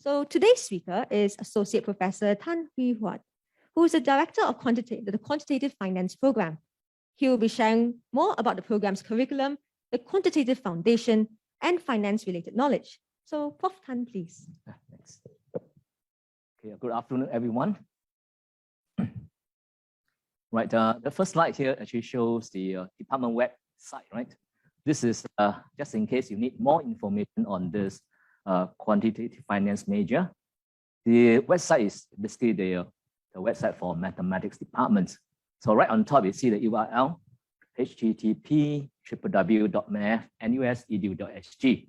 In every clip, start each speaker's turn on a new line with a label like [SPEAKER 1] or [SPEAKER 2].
[SPEAKER 1] So today's speaker is Associate Professor Tan Hui Huat, who is the Director of the Quantitative Finance Program. He will be sharing more about the program's curriculum, the quantitative foundation, and finance-related knowledge. So Prof. Tan, please.
[SPEAKER 2] Thanks. Okay, good afternoon, everyone. Right, the first slide here actually shows the department website, right? This is just in case you need more information on this quantitative finance major. The website is basically the website for mathematics department. So right on top, you see the URL, http://math.nus.edu.sg.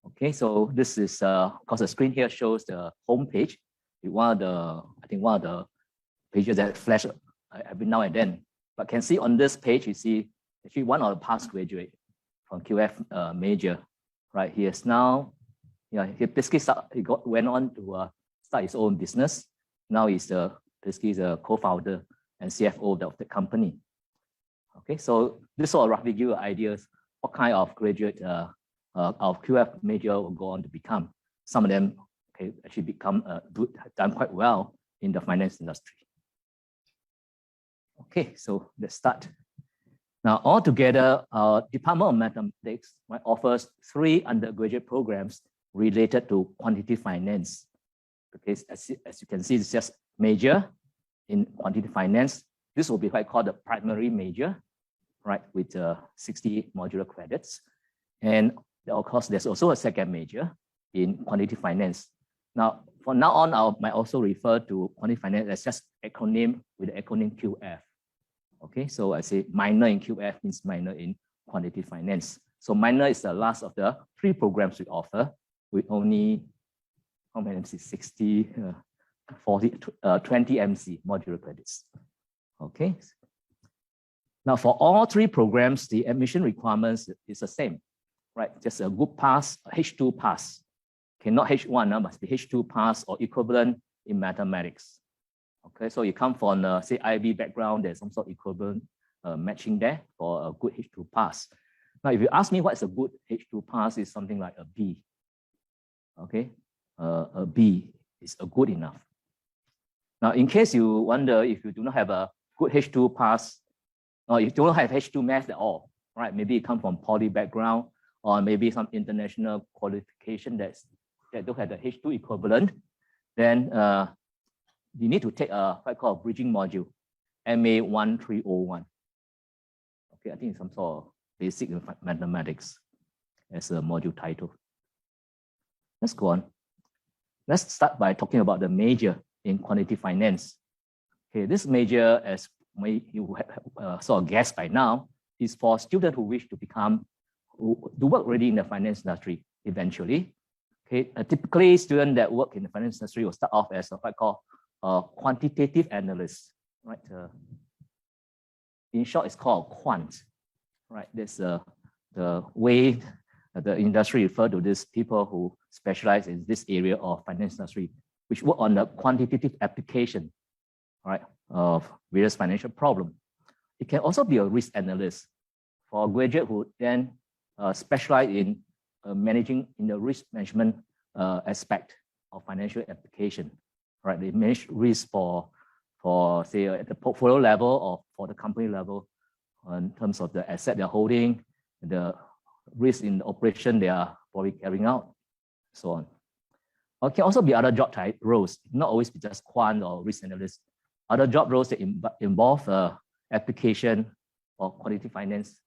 [SPEAKER 2] Okay, so this is, of course, the screen here shows the home page. One of the pages that flash every now and then. But can see on this page, you see actually one of the past graduate from QF major, right? He is now, he basically went on to start his own business. Now he's basically the co-founder and CFO of the company. Okay, so this will roughly give you ideas what kind of graduate of QF major will go on to become. Some of them actually done quite well in the finance industry. Okay, so let's start. Now, altogether, our Department of Mathematics offers 3 undergraduate programs related to quantitative finance. Okay, as you can see, it's just major in quantitative finance. This will be what I call the primary major, right, with 60 modular credits. And of course, there's also a second major in quantitative finance. Now, from now on, I might also refer to quantitative finance as just acronym with the acronym QF. Okay, so I say minor in QF means minor in quantitative finance. So minor is the last of the 3 programs we offer with only, how many MC? 60, 40, 20 MC modular credits. Okay. Now for all 3 programs, the admission requirements is the same, right? Just a good pass, a H2 pass. Okay, not H1, must be H2 pass or equivalent in mathematics. Okay, so you come from, say, IB background, there's some sort of equivalent matching there for a good H2 pass. Now, if you ask me what's a good H2 pass, is something like a B. Okay, a B is a good enough. Now, in case you wonder if you do not have a good H2 pass, or you don't have H2 math at all, right? Maybe you come from poly background, or maybe some international qualification that don't have the H2 equivalent, then you need to take what I call a bridging module, MA 1301. Okay, I think it's some sort of basic mathematics as a module title. Let's go on. Let's start by talking about the major in quantitative finance. Okay, this major, as you sort of guessed by now, is for students who wish to work already in the finance industry eventually. Okay, typically students that work in the finance industry will start off as what I call quantitative analyst, right? In short, it's called quant, right? That's the way the industry refer to these people who specialize in this area of finance industry, which work on the quantitative application, right, of various financial problems. It can also be a risk analyst for a graduate who then specialize in managing in the risk management aspect of financial application. Right, they manage risk for say at the portfolio level or for the company level in terms of the asset they're holding, the risk in the operation they are probably carrying out, so on. Or it can also be other job type roles, not always be just quant or risk analyst. Other job roles that involve application or quantitative finance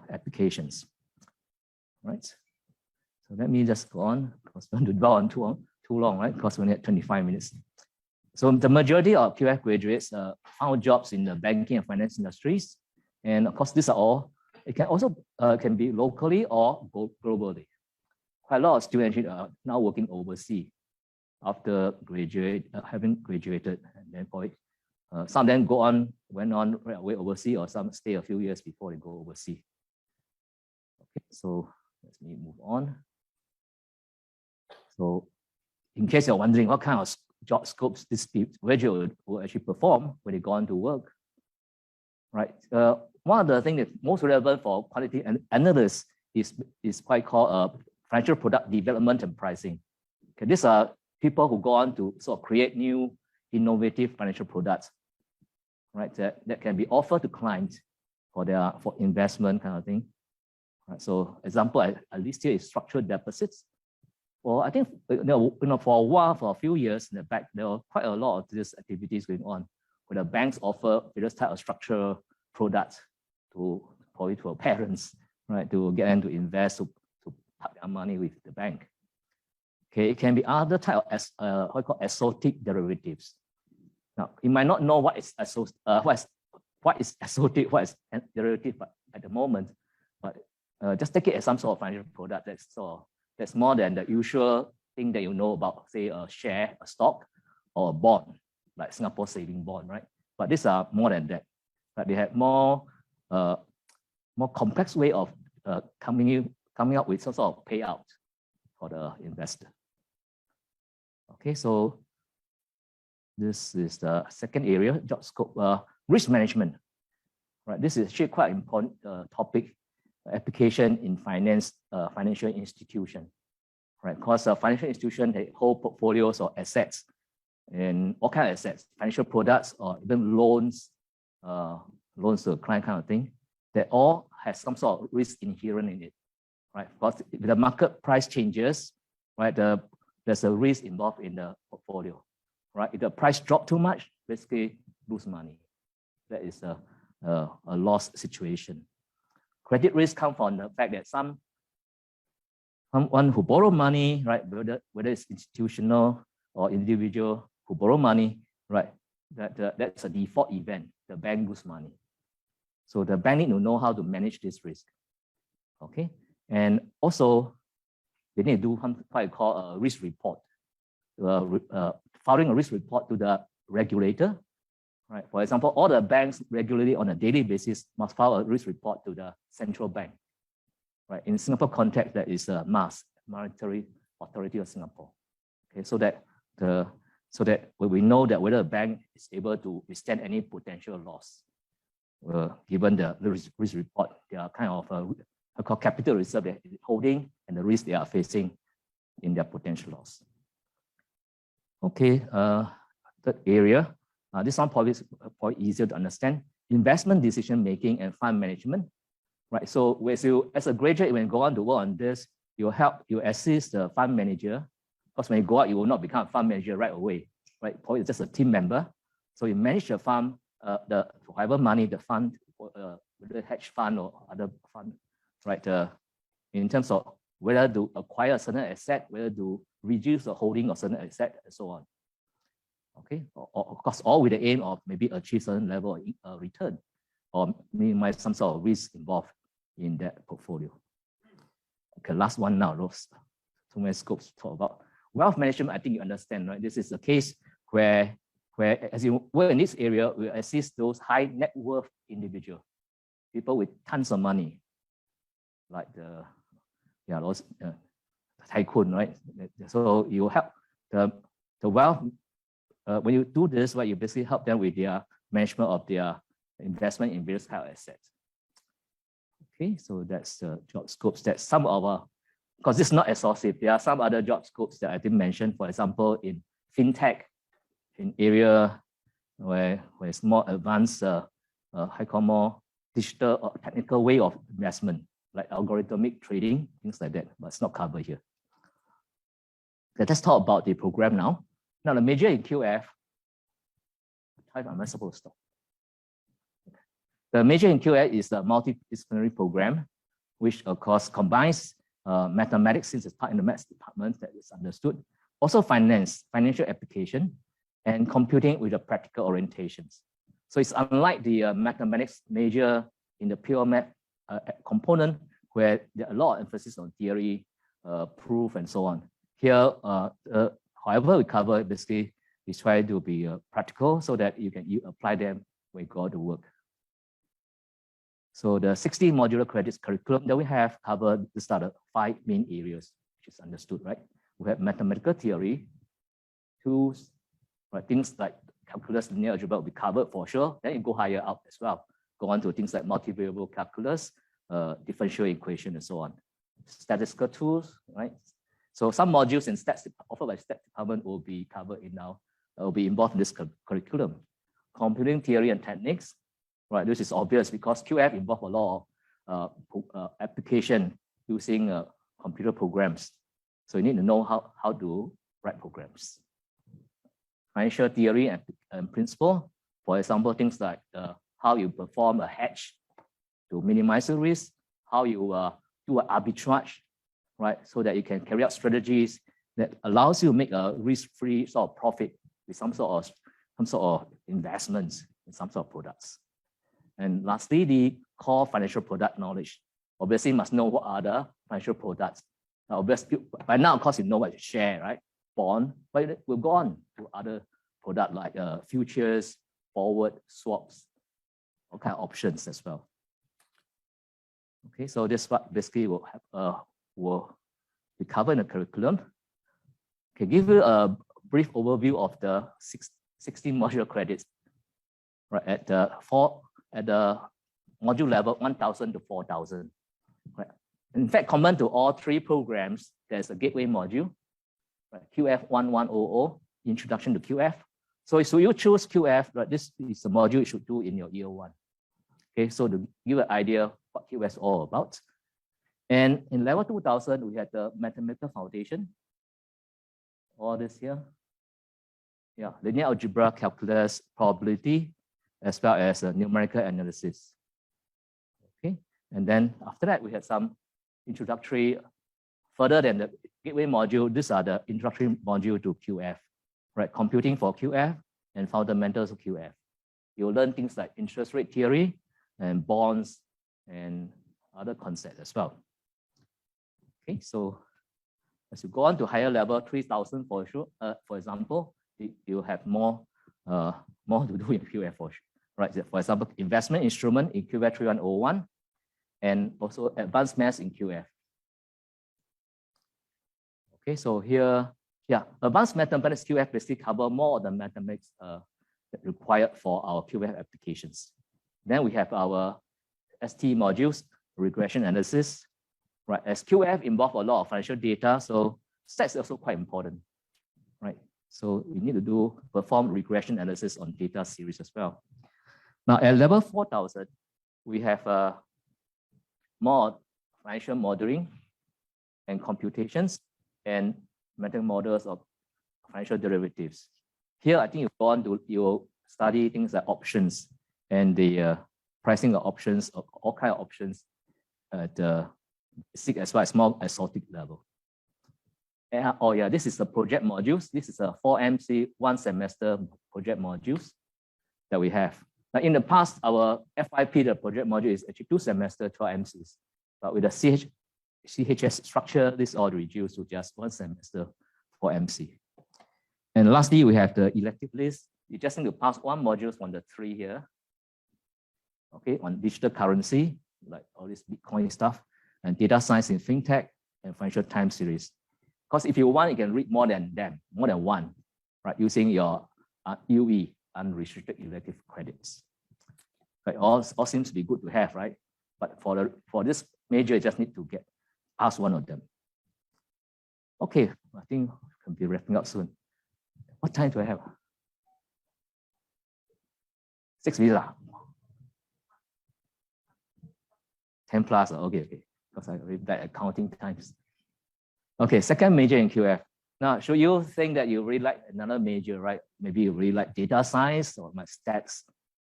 [SPEAKER 2] applications. Right. So let me just go on because I want to dwell on too long, right? Because we only had 25 minutes. So the majority of QF graduates found jobs in the banking and finance industries. And of course, these are all, it can also can be locally or globally. Quite a lot of students are now working overseas after having graduated. And then some of them went on right away overseas, or some stay a few years before they go overseas. Okay, so let me move on. So in case you're wondering what kind of job scopes this graduate will actually perform when they go on to work, right? One of the things that's most relevant for quantitative analysts is quite called financial product development and pricing. Okay, these are people who go on to sort of create new innovative financial products, right? That can be offered to clients for investment kind of thing. Right, so example I list here is structured deposits. Well, I think for a while, for a few years in the back, there were quite a lot of these activities going on, where the banks offer various types of structured products to probably to our parents, right, to get them to invest to park their money with the bank. Okay, it can be other type of what we call exotic derivatives. Now, you might not know what is exotic, what is derivative at the moment, but just take it as some sort of financial product that's more than the usual thing that you know about, say, a share, a stock, or a bond, like Singapore saving bond, right? But these are more than that. But they have more complex way of coming up with some sort of payout for the investor. Okay, so this is the second area, job scope, risk management. Right, this is actually quite important topic, application in financial institution. Right, because financial institution, they hold portfolios or assets, and all kind of assets, financial products or even loans, loans to a client kind of thing, that all has some sort of risk inherent in it. Right, because if the market price changes, right, there's a risk involved in the portfolio. Right, if the price drop too much, basically lose money. That is a loss situation. Credit risk comes from the fact that someone who borrow money, right, whether it's institutional or individual who borrow money, right, that's a default event. The bank lose money. So the bank need to know how to manage this risk. Okay, and also they need to do what I call a risk report, filing a risk report to the regulator. Right. For example, all the banks regularly on a daily basis must file a risk report to the central bank. Right. In Singapore context, that is MAS, Monetary Authority of Singapore. Okay, so that we know that whether a bank is able to withstand any potential loss, given the risk report, they are kind of called capital reserve they're holding and the risk they are facing in their potential loss. Okay, third area. This one probably easier to understand. Investment decision making and fund management, right? So as a graduate, when you go on to work on this, you assist the fund manager, because when you go out, you will not become a fund manager right away, right? Probably just a team member. So you manage the fund, however money the fund, whether hedge fund or other fund, right? In terms of whether to acquire a certain asset, whether to reduce the holding of certain asset, and so on. Okay, of course, all with the aim of maybe achieve certain level of return or minimize some sort of risk involved in that portfolio. Okay, last one now, those too many scopes to talk about. Wealth management, I think you understand, right? This is a case where as you work in this area, we assist those high net worth individuals, people with tons of money, like those tycoon, right? So you help the wealth. When you do this, right, you basically help them with their management of their investment in various kind of assets. Okay, so that's the job scopes that some of our, because this is not exhaustive, there are some other job scopes that I didn't mention. For example, in fintech, in area where it's more advanced, more digital or technical way of investment, like algorithmic trading, things like that, but it's not covered here. Okay, let's talk about the program now. Now, the major in QF, am I supposed to stop? The major in QF is the multidisciplinary program, which of course combines mathematics, since it's part in the maths department, that is understood. Also finance, financial application, and computing with the practical orientations. So it's unlike the mathematics major in the pure math component, where there are a lot of emphasis on theory, proof, and so on. Here, however we cover, basically, we try to be practical so that you apply them when you go to work. So the 60 modular credits curriculum that we have covered, these are the 5 main areas, which is understood, right? We have mathematical theory, tools, right? Things like calculus, linear algebra will be covered for sure. Then you go higher up as well. Go on to things like multivariable calculus, differential equation, and so on. statistical tools, right? So some modules in stats offered by stats department will be covered in now, will be involved in this curriculum. Computing theory and techniques, right? This is obvious because QF involves a lot of application using computer programs. So you need to know how to write programs. Financial theory and principle, for example, things like how you perform a hedge to minimize the risk, how you do an arbitrage, right? So that you can carry out strategies that allows you to make a risk-free sort of profit with some sort of investments in some sort of products. And lastly, the core financial product knowledge. Obviously, you must know what are the financial products. Now, obviously, by now, of course, you know what is share, right? Bond, but we'll go on to other products like futures, forward, swaps, all kind of options as well. Okay, so this what basically will be covered in the curriculum. Okay, give you a brief overview of the 16 module credits, right? At the module level, 1,000 to 4,000. Right? In fact, common to all three programs, there's a gateway module, right? QF 1100, Introduction to QF. So you choose QF, right? This is the module you should do in your year one. Okay, so to give you an idea what QF is all about. And in level 2000, we had the mathematical foundation. All this here. Yeah, linear algebra, calculus, probability, as well as numerical analysis. Okay, and then after that, we had some introductory, further than the gateway module, these are the introductory module to QF, right? Computing for QF and fundamentals of QF. You'll learn things like interest rate theory and bonds and other concepts as well. Okay, so as you go on to higher level, 3,000 for sure. For example, you have more to do in QF for sure, right? For example, investment instrument in QF 3101, and also advanced maths in QF. Okay, so here, yeah, advanced mathematics QF basically cover more of the mathematics required for our QF applications. Then we have our ST modules, regression analysis, right? As QF involve a lot of financial data, so stats is also quite important, right? So we need to perform regression analysis on data series as well. Now at level 4,000, we have more financial modeling and computations and mental models of financial derivatives. Here, I think you'll study things like options and the pricing of options, all kind of options at the basic as well as more exotic level. And, oh yeah, this is the project modules. This is a 4MC 1 semester project modules that we have. Now in the past, our FYP, the project module is actually 2 semester, 12 MCs. But with the CHS structure, this all reduced to just 1 semester, 4 MC. And lastly, we have the elective list. You just need to pass 1 module on the 3 here. Okay, on digital currency, like all this Bitcoin stuff, and data science in fintech and financial time series. Because if you want, you can read more than 1, right? Using your UE, unrestricted elective credits. Right, all seems to be good to have, right? But for this major, you just need to get past 1 of them. Okay, I think we can be wrapping up soon. What time do I have? 6 minutes. 10 plus, okay. Because I read that accounting times. Okay, second major in QF. Now, should you think that you really like another major, right? Maybe you really like data science or my stats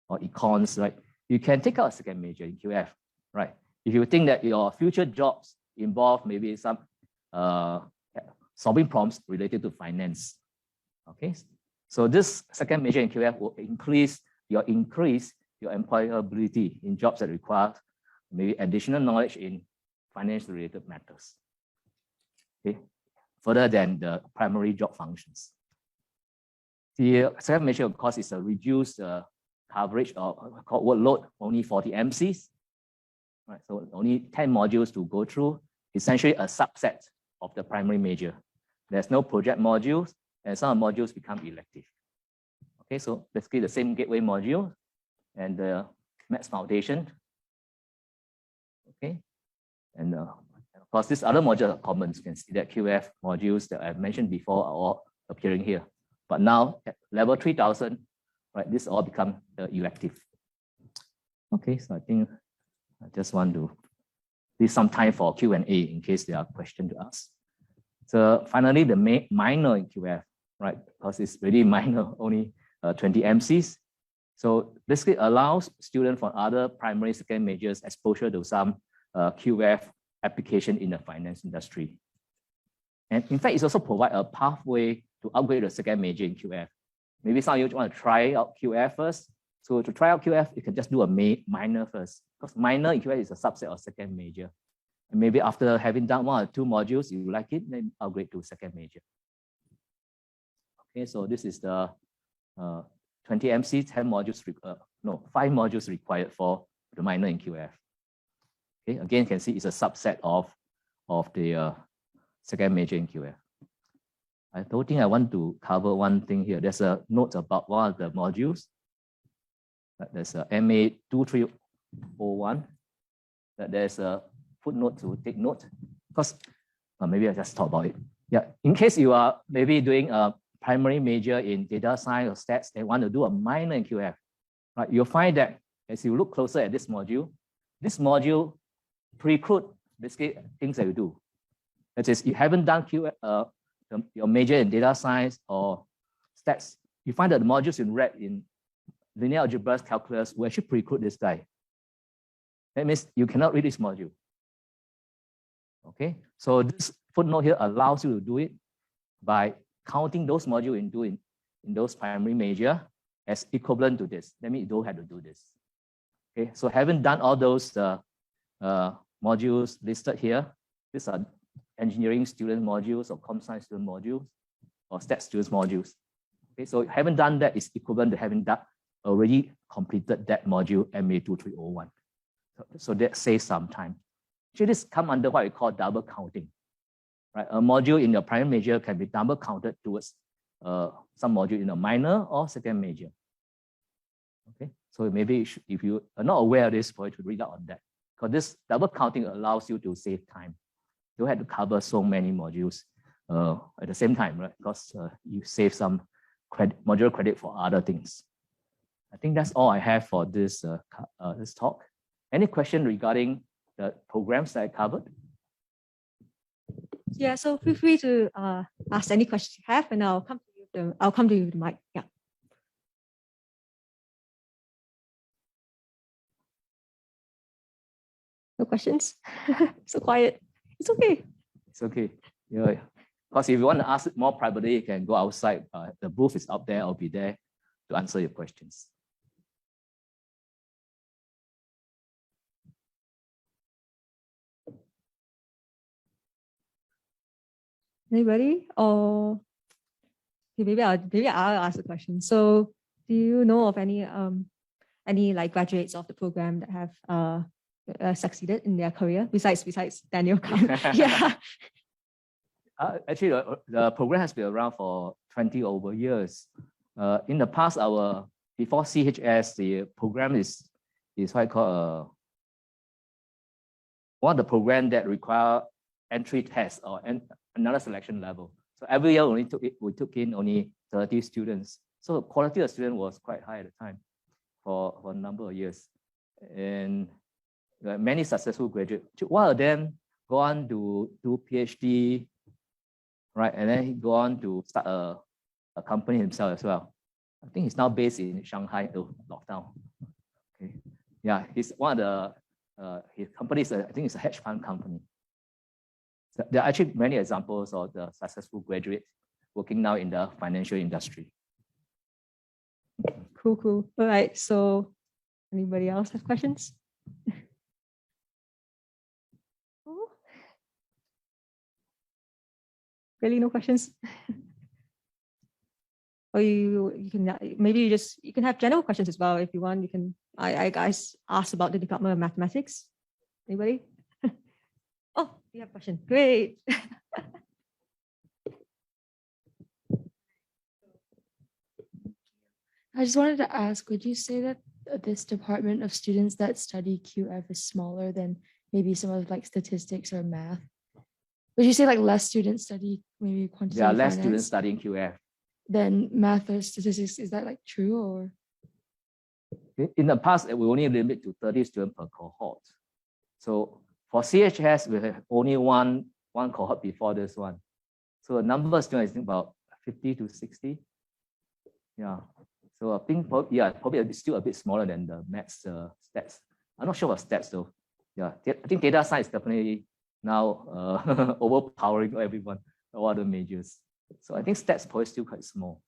[SPEAKER 2] or econs, right? You can take out a second major in QF, right? If you think that your future jobs involve maybe some solving problems related to finance, okay? So this second major in QF will increase your employability in jobs that require maybe additional knowledge in finance-related matters. Okay, further than the primary job functions. The second major, of course, is a reduced coverage of called workload, only 40 MCs. Right, so only 10 modules to go through, essentially a subset of the primary major. There's no project modules, and some modules become elective. Okay, so basically the same gateway module and the Maths Foundation. Okay, and because these other modules are common. You can see that QF modules that I've mentioned before are all appearing here. But now at level 3000, right, this all become elective. Okay, so I think I just want to leave some time for Q&A in case there are questions to ask. So finally, the minor in QF, right, because it's really minor, only 20 MCs. So basically allows students from other primary, second majors exposure to some QF application in the finance industry. And in fact, it also provides a pathway to upgrade the second major in QF. Maybe some of you want to try out QF first. So to try out QF, you can just do a minor first, because minor in QF is a subset of second major. And maybe after having done 1 or 2 modules, you like it, then upgrade to second major. Okay, so this is the 20 MC, 10 modules, 5 modules required for the minor in QF. Okay, again, you can see it's a subset of the second major in QF. I don't think I want to cover one thing here. There's a note about one of the modules. There's a MA 2301. That there's a footnote to take note, because maybe I'll just talk about it. Yeah, in case you are maybe doing a primary major in data science or stats, they want to do a minor in QF, right? You'll find that as you look closer at this module preclude basically things that you do. That is, you haven't done QF, your major in data science or stats, you find that the modules in red in linear algebra, calculus will actually preclude this guy. That means you cannot read this module. Okay, so this footnote here allows you to do it by counting those modules in those primary major as equivalent to this. That means you don't have to do this. Okay, so having done all those modules listed here, these are engineering student modules or comp science student modules or stats students modules. Okay, so having done that is equivalent to having already completed that module MA2301. So that saves some time. Actually, this comes under what we call double counting. Right? A module in your primary major can be double counted towards some module in a minor or second major. Okay, so maybe if you are not aware of this, for you to read out on that, because this double counting allows you to save time. You don't have to cover so many modules at the same time, right? Because you save some module credit for other things. I think that's all I have for this this talk. Any question regarding the programs that I covered?
[SPEAKER 1] Yeah, so feel free to ask any questions you have, and I'll come to you with the mic. Yeah. No questions? So quiet. It's okay.
[SPEAKER 2] It's okay. Yeah. Because if you want to ask it more privately, you can go outside. The booth is up there. I'll be there to answer your questions.
[SPEAKER 1] Anybody? Or okay, maybe I'll ask a question. So, do you know of any like graduates of the program that have succeeded in their career besides Daniel? Yeah.
[SPEAKER 2] Actually, the program has been around for 20 over years. In the past, before CHS, the program is what I call one of the programs that require entry tests or another selection level. So every year we took in only 30 students. So the quality of student was quite high at the time for a number of years. And many successful graduates. One of them go on to do PhD, right? And then he go on to start a company himself as well. I think he's now based in Shanghai, lockdown. Okay. Yeah, he's one of his companies, I think it's a hedge fund company. So there are actually many examples of the successful graduates working now in the financial industry.
[SPEAKER 1] Cool. All right. So, anybody else have questions? Really, no questions? Or you can maybe you can have general questions as well if you want. You can I guys ask about the Department of Mathematics. Anybody? Oh, you have a question. Great.
[SPEAKER 3] I just wanted to ask, would you say that this department of students that study QF is smaller than maybe some of like statistics or math? Would you say like less students study maybe quantitative
[SPEAKER 2] There are less
[SPEAKER 3] finance
[SPEAKER 2] students studying QF.
[SPEAKER 3] than math or statistics? Is that like true or?
[SPEAKER 2] In the past, we only limit to 30 students per cohort. So for CHS, we have only one cohort before this one. So the number of students, I think about 50 to 60. Yeah. So I think, probably still a bit smaller than the maths stats. I'm not sure about stats though. Yeah, I think data science definitely now overpowering everyone, all other majors. So I think stats probably still quite small.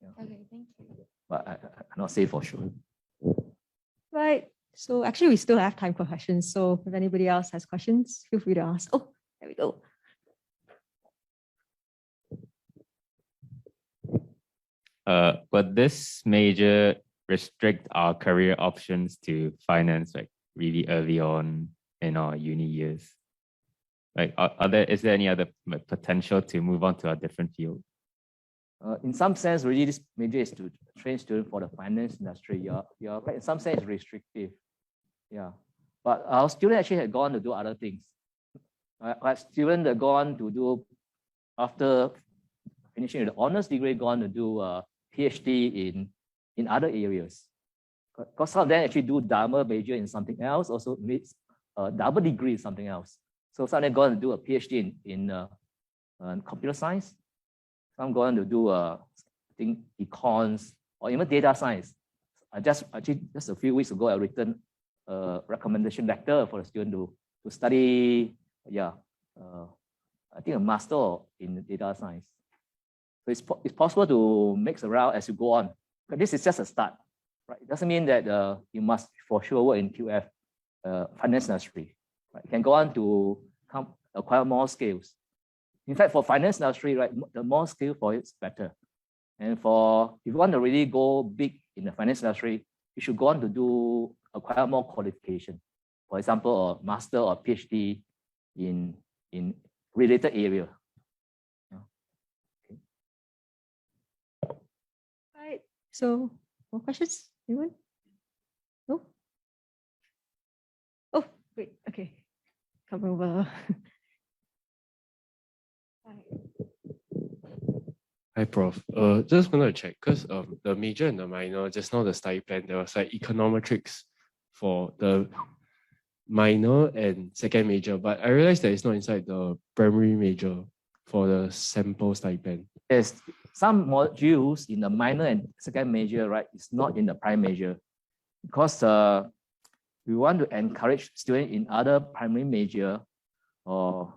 [SPEAKER 2] Yeah.
[SPEAKER 3] Okay, thank you.
[SPEAKER 2] But I cannot say for sure.
[SPEAKER 1] Right. So actually, we still have time for questions. So if anybody else has questions, feel free to ask. Oh, there we go.
[SPEAKER 4] But this major restrict our career options to finance like really early on in our uni years? Like, is there any other potential to move on to a different field?
[SPEAKER 2] In some sense, really, this major is to train students for the finance industry. You're right. In some sense, it's restrictive. Yeah, but our students actually had gone to do other things. Our students that gone to do, after finishing the honors degree, gone to do a PhD in other areas. Because some of them actually do double major in something else, also meets a double degree in something else. So some of them gone to do a PhD in computer science. Some going to do I think econs or even data science. Just a few weeks ago, I written a recommendation letter for the student to study. I think a master in data science. So it's possible to mix around as you go on. But this is just a start, right? It doesn't mean that you must for sure work in QF finance industry. Right? You can go on to acquire more skills. In fact, for finance industry, right, the more skill for it's better. And if you want to really go big in the finance industry, you should go on to acquire more qualification. For example, a master or PhD in related area. Okay.
[SPEAKER 1] Right. So more questions? Anyone? No? Oh, great. Okay. Come over.
[SPEAKER 5] Hi, Prof. Just wanted to check because the major and the minor, just now the study plan, there was like econometrics for the minor and second major, but I realized that it's not inside the primary major for the sample study plan.
[SPEAKER 2] Yes, some modules in the minor and second major, right, it's not in the prime major because we want to encourage students in other primary major or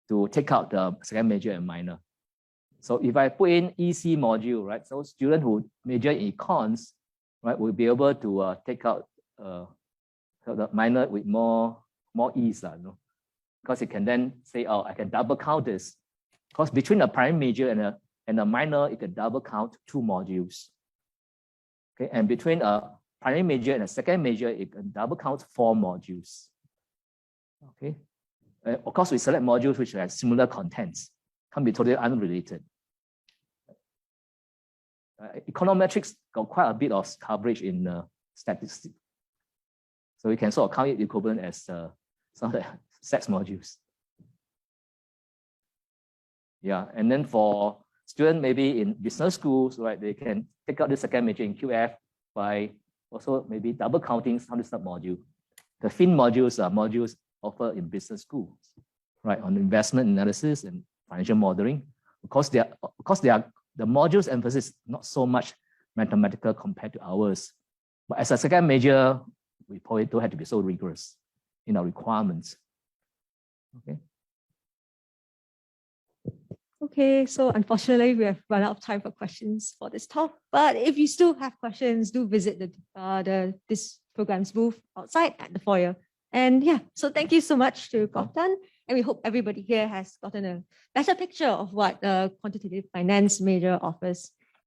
[SPEAKER 2] to take out the second major and minor. So if I put in EC module, right, so students who major in econs, right, will be able to take out the minor with more ease, because it can then say, oh, I can double count this. Because between a primary major and a minor, it can double count 2 modules. Okay, and between a primary major and a second major, it can double count 4 modules. Okay, of course, we select modules which have similar contents, can be totally unrelated. Econometrics got quite a bit of coverage in statistics. So we can sort of count it equivalent as some of the sex modules. Yeah, and then for students maybe in business schools, right, they can take out the second major in QF by also maybe double counting some of the sub-module. The fin modules are modules offered in business schools, right, on investment analysis and financial modeling. Because the modules emphasis not so much mathematical compared to ours. But as a second major, we probably don't have to be so rigorous in our requirements. Okay.
[SPEAKER 1] Okay, so unfortunately, we have run out of time for questions for this talk. But if you still have questions, do visit this program's booth outside at the foyer. And yeah, so thank you so much to Prof. Tan. And we hope everybody here has gotten a better picture of what the quantitative finance major offers.